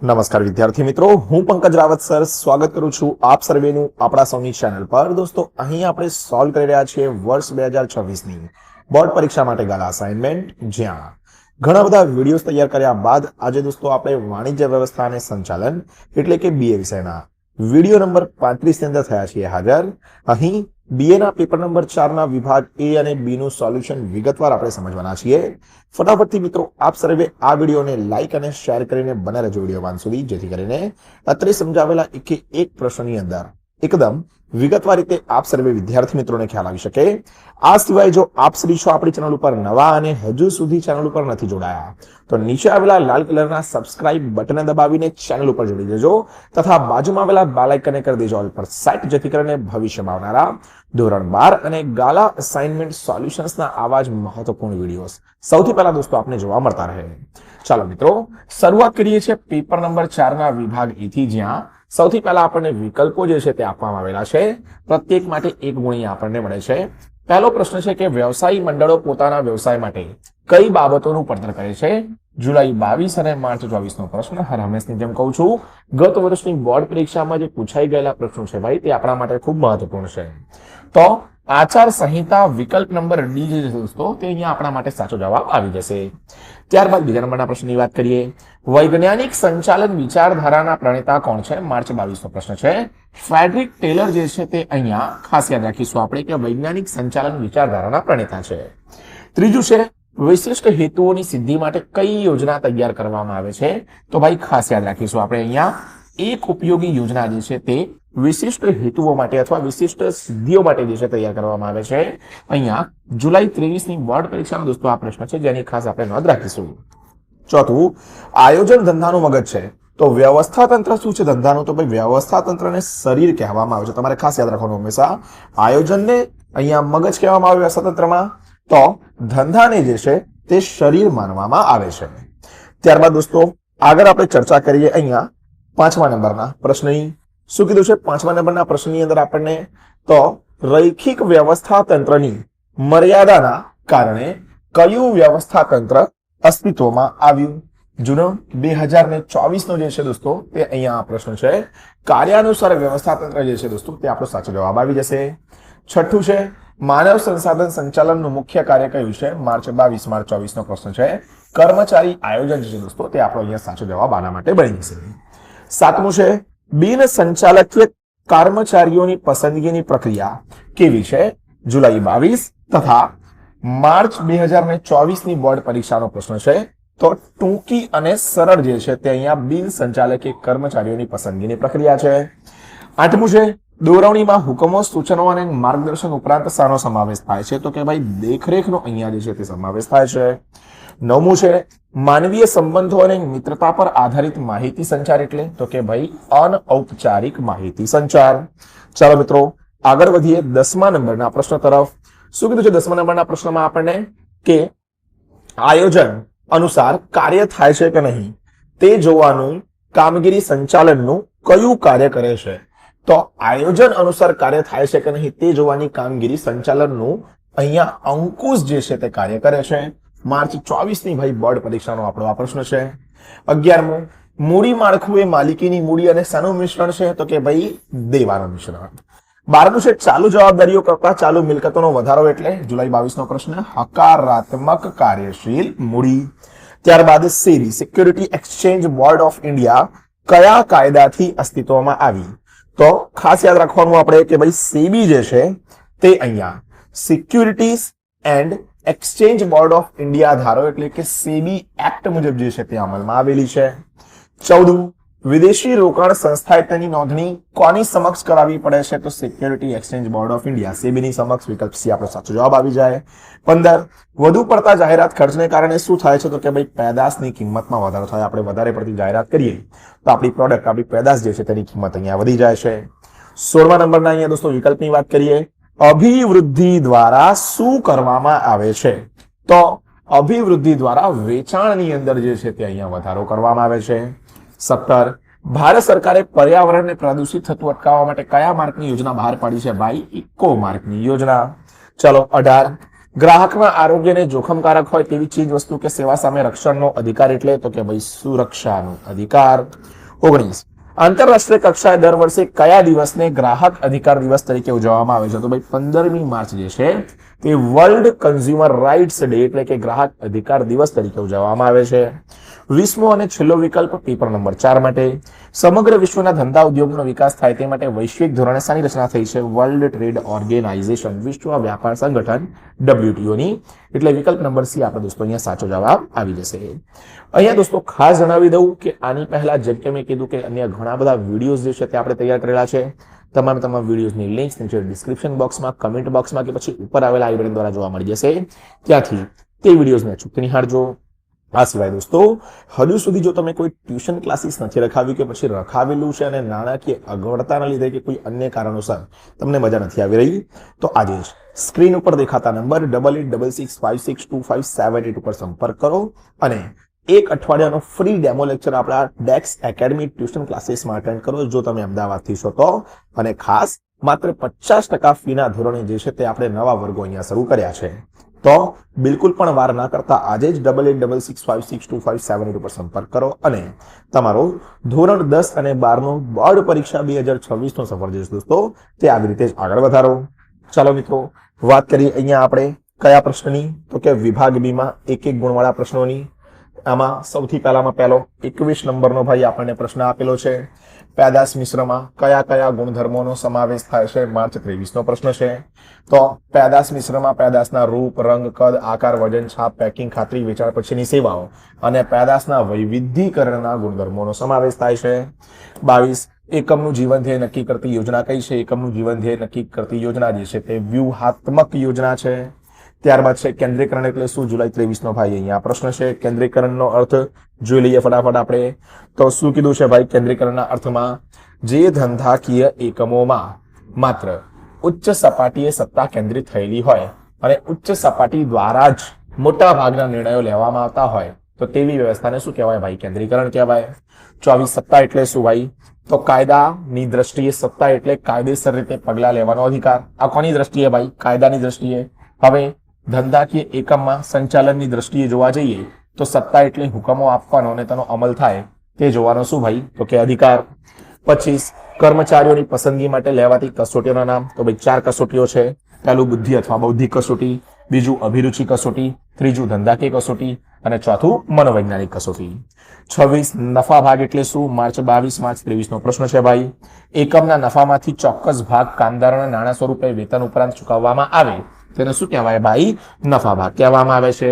નમસ્કાર વિદ્યાર્થી મિત્રો, હું પંકજ રાવત સર સ્વાગત કરું છું આપ સર્વેનું આપણા સૌની ચેનલ પર। દોસ્તો, અહીં આપણે સોલ્વ કરી રહ્યા છીએ વર્ષ 2026ની બોર્ડ પરીક્ષા માટે ગાલા અસાઇનમેન્ટ, જ્યાં ઘણા બધા વિડીયોઝ તૈયાર કર્યા બાદ આજે દોસ્તો આપણે વાણિજ્ય વ્યવસ્થા અને સંચાલન એટલે કે બીએ વિષયના વિડીયો નંબર 35 ની અંદર થયા છીએ હાજર। અહીં બીએ ના પેપર નંબર 4 ના વિભાગ એ અને બી નું સોલ્યુશન વિગતવાર આપણે સમજવાના છીએ। ફટાફટથી મિત્રો આપ સર્વે આ વિડીયોને લાઈક અને શેર કરીને બને રહેજો વિડીયો અંત સુધી, જેથી કરીને અત્રે સમજાવેલા એક પ્રશ્નની અંદર એકદમ વિગતવાર રીતે આપ સર્વે વિદ્યાર્થી મિત્રોને ખ્યાલ આવી શકે। આ સિવાય જો આપ શ્રી છો આપણી ચેનલ ઉપર નવા અને હજુ સુધી ચેનલ ઉપર નથી જોડાયા તો નીચે આવેલા લાલ કલરના સબસ્ક્રાઇબ બટન દબાવીને ચેનલ ઉપર જોડી દેજો તથા બાજુમાં આવેલા બેલ આઇકનને કરી દેજો ઓલ પર સેટ, જેથી કરીને ભવિષ્યમાં આવનારા ધોરણ 12 અને ગાલા અસાઇનમેન્ટ સોલ્યુશન્સના આવા જ મહત્વપૂર્ણ વિડીયોઝ સૌથી પહેલા દોસ્તો આપને જોવા મળતા રહે। ચાલો મિત્રો, શરૂઆત કરીએ છીએ પેપર નંબર 4 ના વિભાગ એ થી, જ્યાં સૌથી પહેલા આપણને વિકલ્પો જે છે તે આપવામાં આવેલા છે। પ્રત્યેક માટે 1 ગુણ આપણને મળે છે। પહેલો પ્રશ્ન છે કે વ્યવસાયી મંડળો પોતાના વ્યવસાય માટે કઈ બાબતોનું પડતર કરે છે? જુલાઈ 22 અને માર્ચ 24 નો પ્રશ્ન હર હંમેશની જેમ કહું છું, ગત વર્ષની બોર્ડ પરીક્ષામાં જે પૂછાઈ ગયેલા પ્રશ્નો છે ભાઈ, તે આપણા માટે ખૂબ મહત્વપૂર્ણ છે। તો આચાર સંહિતા વિકલ્પ નંબર ડી જે છે દોસ્તો, તે અહીંયા આપણા માટે સાચો જવાબ આવી જશે। ત્યારબાદ બીજા નંબરના પ્રશ્નની વાત કરીએ। વૈજ્ઞાનિક સંચાલન વિચારધારાના પ્રણેતા કોણ છે? માર્ચ 22 નો પ્રશ્ન છે। ફ્રેડરિક ટેલર જે છે તે અહીંયા ખાસ યાદ રાખીશું આપણે કે વૈજ્ઞાનિક સંચાલન વિચારધારાના પ્રણેતા છે। ત્રીજું છે વિશિષ્ટ હેતુઓની સિદ્ધિ માટે કઈ યોજના તૈયાર કરવામાં આવે છે? તો ભાઈ ખાસ યાદ રાખીશું આપણે અહીંયા એક ઉપયોગી યોજના જે છે તે વિશિષ્ટ હેતુઓ માટે અથવા વિશિષ્ટ સિદ્ધિઓ માટે જે છે તૈયાર કરવામાં આવે છે। અહીંયા જુલાઈ 23 ની બોર્ડ પરીક્ષાનો દોસ્તો આ પ્રશ્ન છે, જેની ખાસ આપણે નોંધ રાખીશું। ચોથું, આયોજન ધંધાનું મગજ છે તો વ્યવસ્થા તંત્ર શું છે ધંધાનું? તો ભાઈ વ્યવસ્થા તંત્રને શરીર કહેવામાં આવે છે, તમારે ખાસ યાદ રાખવાનું હંમેશા। આયોજનને અહીંયા મગજ કહેવામાં આવે વ્યવસ્થા તંત્રમાં, તો ધંધાને જે છે તે શરીર માનવામાં આવે છે। ત્યારબાદ દોસ્તો આગળ આપણે ચર્ચા કરીએ અહીંયા 5મા નંબરના પ્રશ્નની। શું કીધું છે 5મા નંબરના પ્રશ્નની અંદર આપણને? તો રૈખિક વ્યવસ્થા તંત્રની મર્યાદાના કારણે કયું વ્યવસ્થા તંત્ર અસ્તિત્વમાં આવ્યું? જૂનો 2024 નો જે છે દોસ્તો તે અહીંયા આ પ્રશ્ન છે। કાર્યાનુસાર વ્યવસ્થા તંત્ર જે છે દોસ્તો તે આપણો સાચો જવાબ આવી જશે। છઠ્ઠું છે માનવ સંસાધન સંચાલનનું મુખ્ય કાર્ય કયું છે? માર્ચ 24 નો પ્રશ્ન છે। કર્મચારી આયોજન જે છે દોસ્તો તે આપણો અહીંયા સાચો જવાબ આના માટે બની જશે। 7મું છે બિન સંચાલકીય કર્મચારીઓની પસંદગીની પ્રક્રિયા કેવી છે? જુલાઈ 22 તથા માર્ચ 2024 ની બોર્ડ પરીક્ષાનો પ્રશ્ન છે। તો ટૂંકી અને સરળ જે છે તે અહીંયા બિન સંચાલકીય કર્મચારીઓની પસંદગીની પ્રક્રિયા છે। 8મું છે દોરવણીમાં હુકમો, સૂચનો અને માર્ગદર્શન ઉપરાંત શાનો સમાવેશ થાય છે? તો કે ભાઈ દેખરેખનો અહીંયા જે છે તે સમાવેશ થાય છે। 9મું છે માનવીય સંબંધો અને મિત્રતા પર આધારિત માહિતી સંચાર એટલે? તો કે ભાઈ અનૌપચારિક માહિતી સંચાર। ચાલો મિત્રો આગળ વધીએ 10મા નંબરના પ્રશ્ન તરફ। શું કીધું છે 10મા નંબરના પ્રશ્નમાં આપણને કે આયોજન અનુસાર કાર્ય થાય છે કે નહીં તે જોવાનું કામગીરી સંચાલનનું કયું કાર્ય કરે છે? તો આયોજન અનુસાર કાર્ય થાય છે કે નહીં તે જોવાની કામગીરી સંચાલનનું અહીંયા અંકુશ જે છે તે કાર્ય કરે છે। માર્ચ 24 ની ભાઈ બોર્ડ પરીક્ષાનો આપણો આ પ્રશ્ન છે। 11મું મૂડી માળખું એ માલિકીની મૂડી અને શાનું મિશ્રણ છે? તો કે ભાઈ દેવાનું મિશ્રણ। 12મું છે ચાલુ જવાબદારીઓ કરતા ચાલુ મિલકતોનો વધારો એટલે? જુલાઈ 22 નો પ્રશ્ન હકારાત્મક કાર્યશીલ મૂડી। ત્યારબાદ SEBI security exchange board of India કયા કાયદાથી અસ્તિત્વમાં આવી? તો ખાસ યાદ રાખવાનું આપણે કે ભાઈ સેબી જે છે તે અહીંયા securities and exchange board of India ધારો એટલે કે સેબી એક્ટ મુજબ જે છે તે અમલમાં આવેલી છે। 14મું વિદેશી રોકાણ સંસ્થાએ તેની નોંધણી કોની સમક્ષ કરાવવી પડે છે? તો security exchange board of India સેબીની સમક્ષ, વિકલ્પ સી આપણો સાચો જવાબ આવી જાય। 15 વધુ પડતા જાહેરાત ખર્ચને કારણે શું થાય છે? તો કે ભાઈ પેદાશની કિંમતમાં વધારો થાય। આપણે વધારે પડતી જાહેરાત કરીએ તો આપણી પ્રોડક્ટ આપણી પેદાશ જે છે તેની કિંમત અહીંયા વધી જાય છે। 16મા નંબરના અહીંયા દોસ્તો વિકલ્પની વાત કરીએ। અભિવૃદ્ધિ દ્વારા શું કરવામાં આવે છે? તો અભિવૃદ્ધિ દ્વારા વેચાણની અંદર જે છે તે અહીંયા વધારો કરવામાં આવે છે। 17 ભારત સરકારે પર્યાવરણને પ્રદૂષિત થતું અટકાવવા માટે કયા માર્ગની યોજના બહાર પાડી છે? ભાઈ ઇકો માર્ગની યોજના। ચલો 18 ગ્રાહકના આરોગ્યને જોખમકારક હોય તેવી ચીજ વસ્તુ કે સેવા સામે રક્ષણનો અધિકાર એટલે તો કે ભાઈ સુરક્ષાનો અધિકાર. 19 આંતરરાષ્ટ્રીય કક્ષાએ દર વર્ષે કયા દિવસને ગ્રાહક અધિકાર દિવસ તરીકે ઉજવવામાં આવે છે? તો ભાઈ 15મી માર્ચ જે છે તે વર્લ્ડ કન્ઝ્યુમર રાઇટ્સ ડે એટલે કે ગ્રાહક અધિકાર દિવસ તરીકે ઉજવવામાં આવે છે. 20મો અને છેલ્લો વિકલ્પ પેપર નંબર 4 માટે સમગ્ર વિશ્વના ધંધા ઉદ્યોગનો વિકાસ થાય તે માટે વૈશ્વિક ધોરણે શાની રચના થઈ છે? વર્લ્ડ ટ્રેડ ઓર્ગેનાઇઝેશન, વિશ્વ વ્યાપાર સંગઠન WTO ની. એટલે વિકલ્પ નંબર સી આપણે દોસ્તો અહીંયા સાચો જવાબ આવી જશે. અહીંયા દોસ્તો ખાસ જણાવી દઉં કે આની પહેલા જેમ કે મેં કીધું કે અન્ય ઘણા બધા વિડીયોઝ જે છે તે આપણે તૈયાર કરેલા છે. તમામ વિડીયોઝની લિંક્સ નીચે ડિસ્ક્રિપ્શન બોક્સમાં, કમેન્ટ બોક્સમાં કે પછી ઉપર આવેલા આઈ બટન દ્વારા જોવા મળી જશે. ત્યાંથી તે વિડીયોઝને અચૂકથી નિહાળજો. આ સિવાય દોસ્તો હજુ સુધી જો તમે કોઈ ટ્યુશન ક્લાસીસ નથી રખાવ્યું કે પછી રખાવેલું છે અને નાણાકીય અગવડતાના લીધે કે કોઈ અન્ય કારણોસર તમને મજા નથી આવી રહી તો આજે જ સ્ક્રીન ઉપર દેખાતા નંબર 8866562578 ઉપર સંપર્ક કરો અને એક અઠવાડિયાનો ફ્રી ડેમો લેક્ચર આપણા ડેક્સ એકેડમી ટ્યુશન ક્લાસીસમાં અટેન્ડ કરો જો તમે અમદાવાદથી છો તો. અને ખાસ માત્ર 50% ફીના ધોરણે જે છે તે આપણે નવા વર્ગો અહીંયા શરૂ કર્યા છે. તો બિલકુલ પણ વાર ના કરતા આજે જ 8866562578 ઉપર સંપર્ક કરો અને તમારો ધોરણ 10 અને 12 નો બોર્ડ પરીક્ષા 2026 નો સફર જે દોસ્તો તે આવી રીતે જ આગળ વધારો. ચાલો મિત્રો વાત કરીએ અહીંયા આપણે કયા પ્રશ્નની? તો કે વિભાગ બી માં એક ગુણવાળા પ્રશ્નોની. આમાં સૌથી પહેલામાં પહેલો 21 નંબરનો ભાઈ આપણને પ્રશ્ન આપેલો છે. પેદાશ મિશ્રમાં કયા કયા ગુણધર્મોનો સમાવેશ થાય છે? માર્ચ 23 નો પ્રશ્ન છે. તો પેદાશ મિશ્રમાં પેદાશના રૂપ, રંગ, કદ, આકાર, વજન, છાપ, પેકિંગ, ખાતરી, વેચાણ પછીની સેવાઓ અને પેદાશના વૈવિધ્યીકરણના ગુણધર્મોનો સમાવેશ થાય છે. 22 એકમનું જીવન ધ્યેય નક્કી કરતી યોજના કઈ છે? એકમનું જીવન ધ્યેય નક્કી કરતી યોજના જે છે તે વ્યૂહાત્મક યોજના છે. ત્યારબાદ છે કેન્દ્રીકરણ એટલે શું? જુલાઈ 23 નો ભાઈ અહીંયા પ્રશ્ન છે. કેન્દ્રીકરણનો અર્થ જોઈ લઈએ ફટાફટ આપણે. તો શું કીધું છે ભાઈ? કેન્દ્રીકરણના અર્થમાં જે ધંધાકીય એકમોમાં માત્ર ઉચ્ચ સપાટીએ સત્તા કેન્દ્રિત થયેલી હોય અને ઉચ્ચ સપાટી દ્વારા જ મોટા ભાગના નિર્ણયો લેવામાં આવતા હોય તો તેવી વ્યવસ્થાને શું કહેવાય ભાઈ? કેન્દ્રીકરણ કહેવાય. 24 સત્તા એટલે શું ભાઈ? તો કાયદાની દ્રષ્ટિએ સત્તા એટલે કાયદેસર રીતે પગલાં લેવાનો અધિકાર. આ કોની દ્રષ્ટિએ ભાઈ? કાયદાની દ્રષ્ટિએ. હવે ધંધાકીય એકમમાં સંચાલનની દ્રષ્ટિએ જોવા જઈએ તો સત્તા એટલે હુકમો આપવાનો અને તેનો અમલ થાય તે જોવાનો શું ભાઈ? તો કે અધિકાર. 25 કર્મચારીઓની પસંદગી માટે લેવાતી કસોટીઓના નામ. તો ભાઈ 4 કસોટીઓ છે. પહેલું બુદ્ધિ અથવા બૌદ્ધિક કસોટી, બીજું અભિરુચિ કસોટી, ત્રીજું ધંધાકીય કસોટી અને ચોથું મનોવૈજ્ઞાનિક કસોટી. 26 નફા ભાગ એટલે શું? માર્ચ 23 નો પ્રશ્ન છે ભાઈ. એકમના નફામાંથી ચોક્કસ ભાગ કામદારોના નાણાં સ્વરૂપે વેતન ઉપરાંત ચૂકવવામાં આવે તેને શું કહેવાય ભાઈ? નફા ભાગ કહેવામાં આવે છે.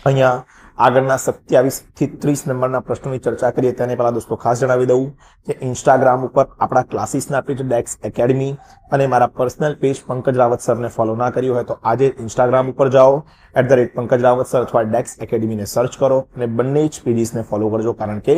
અહીંયા આગળના 27 થી 30 નંબરના પ્રશ્નોની ચર્ચા કરીએ તેને પહેલા દોસ્તો ખાસ જણાવી દઉં કે ઇન્સ્ટાગ્રામ ઉપર આપણા ક્લાસીસના પેજ ડેક્સ એકેડમી અને મારા પર્સનલ પેજ પંકજ રાવત સરને ફોલો ના કર્યું હોય તો આજે ઇન્સ્ટાગ્રામ ઉપર જાઓ @પંકજ રાવત સર અથવા ડેક્સ એકેડમીને સર્ચ કરો અને બંને જ પેજીસને ફોલો કરજો કારણ કે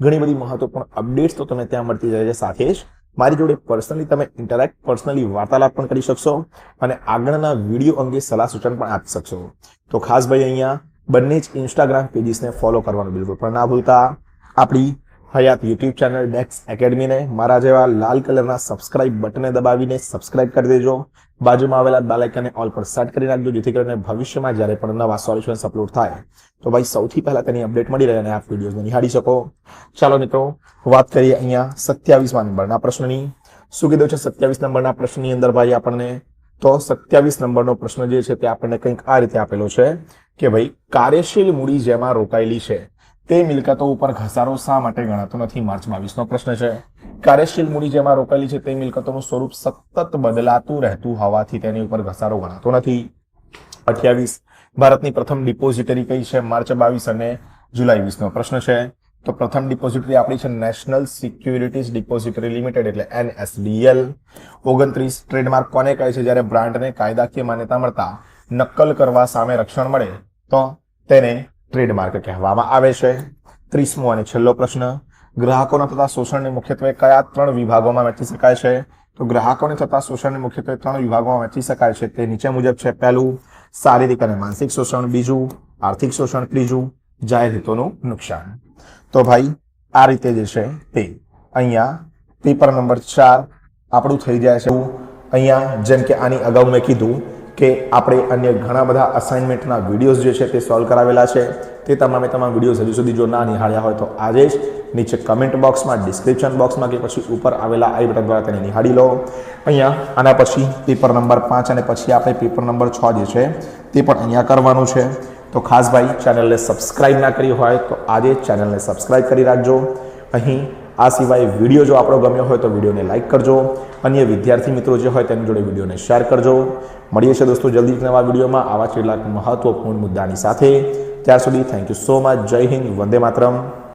ઘણી બધી મહત્વપૂર્ણ અપડેટ્સ તો તમને ત્યાં મળતી રહે છે. સાથે જ મારી જોડે પર્સનલી તમે ઇન્ટરેક્ટ પર્સનલી વાર્તાલાપ પણ કરી શકશો અને આગળના વિડીયો અંગે સલાહ સૂચન પણ આપી શકશો. તો ખાસ ભાઈ અહીંયા બંને જ ઇન્સ્ટાગ્રામ પેજીસને ફોલો કરવાનું બિલકુલ પણ ના ભૂલતા. આપણી હયાત યુટ્યુબ ચેનલ ડેક્સ એકેડમીને મારા જેવા લાલ કલરના સબસ્ક્રાઇબ બટને દબાવીને સબસ્ક્રાઇબ કરી દેજો. બાજુમાં આવેલા બેલ આઇકનને ઓલ પર સેટ કરી રાખજો જેથી કરીને ભવિષ્યમાં જ્યારે પણ નવા સોલ્યુશન્સ અપલોડ થાય તો ભાઈ સૌથી પહેલા તેની અપડેટ મળી રહે અને આપ વિડીયોઝને નિહાળી શકો. ચાલો મિત્રો વાત કરીએ અહીંયા 27મા નંબરના પ્રશ્નની. શું કીધું છે 27 નંબરના પ્રશ્નની અંદર ભાઈ આપણને? તો 27 નંબરનો પ્રશ્ન જે છે તે આપણને કંઈક આ રીતે આપેલો છે કે ભાઈ કાર્યશીલ મૂડી જેમાં રોકાયેલી છે તે મિલકતો ઉપર ઘસારો શા માટે ગણાતો નથી? માર્ચ 22 નો પ્રશ્ન છે. કાર્યશીલ મૂડી જેમાં રોકાયેલી છે તે મિલકતોનું સ્વરૂપ સતત બદલાતું રહેતું હોવાથી તેની ઉપર ઘસારો ગણાતો નથી. 28 ભારતની પ્રથમ ડિપોઝિટરી કઈ છે? માર્ચ 22 અને જુલાઈ 20 નો પ્રશ્ન છે. તો પ્રથમ ડિપોઝિટરી આપણી છે નેશનલ સિક્યુરિટીઝ ડિપોઝિટરી લિમિટેડ એટલે NSDL. 29 ટ્રેડમાર્ક કોને કહે છે? જ્યારે બ્રાન્ડને કાયદાકીય માન્યતા મળતા નકલ કરવા સામે રક્ષણ મળે તો તેને ટ્રેડમાર્ક કહેવામાં આવે છે. 30મો અને છેલ્લો પ્રશ્ન ગ્રાહકોના થતા શોષણને મુખ્યત્વે કયા 3 વિભાગોમાં વહેંચી શકાય છે? તો ગ્રાહકોને થતા શોષણને મુખ્યત્વે 3 વિભાગોમાં વહેંચી શકાય છે તે નીચે મુજબ છે. પહેલું શારીરિક અને માનસિક શોષણ, બીજું આર્થિક શોષણ, ત્રીજું જાહેર હિતોનું નુકસાન. તો ભાઈ આ રીતે જે છે તે અહીંયા પેપર નંબર 4 આપણું થઈ જાય છે. અહીંયા જેમ કે આની અગાઉ મેં કીધું કે આપણે અન્ય ઘણા બધા અસાઇનમેન્ટના વિડીયોઝ જે છે તે સોલ્વ કરાવેલા છે. તે તમામ વિડીયોઝ હજુ સુધી જો ના નિહાળ્યા હોય તો આજે જ નીચે કમેન્ટ બોક્સમાં, ડિસ્ક્રિપ્શન બોક્સમાં કે પછી ઉપર આવેલા આઈ બટન દ્વારા તેને નિહાળી લો. અહીંયા આના પછી પેપર નંબર 5 અને પછી આપણે પેપર નંબર 6 જે છે તે પણ અહીંયા કરવાનું છે. તો ખાસ ભાઈ ચેનલને સબસ્ક્રાઇબ ના કરી હોય તો આજે ચેનલને સબસ્ક્રાઇબ કરી રાખજો. અહીં આ સિવાય વિડીયો જો આપણો ગમ્યો હોય તો વિડીયોને લાઇક કરજો. અન્ય વિદ્યાર્થી મિત્રો જે હોય તેમની જોડે વિડીયોને શેર કરજો. મળીએ છીએ દોસ્તો જલ્દી એક નવા વિડીયોમાં આવા કેટલાક મહત્વપૂર્ણ મુદ્દાની સાથે. ત્યાર સુધી થેન્ક યુ સો મચ. જય હિન્દ, વંદે માતરમ.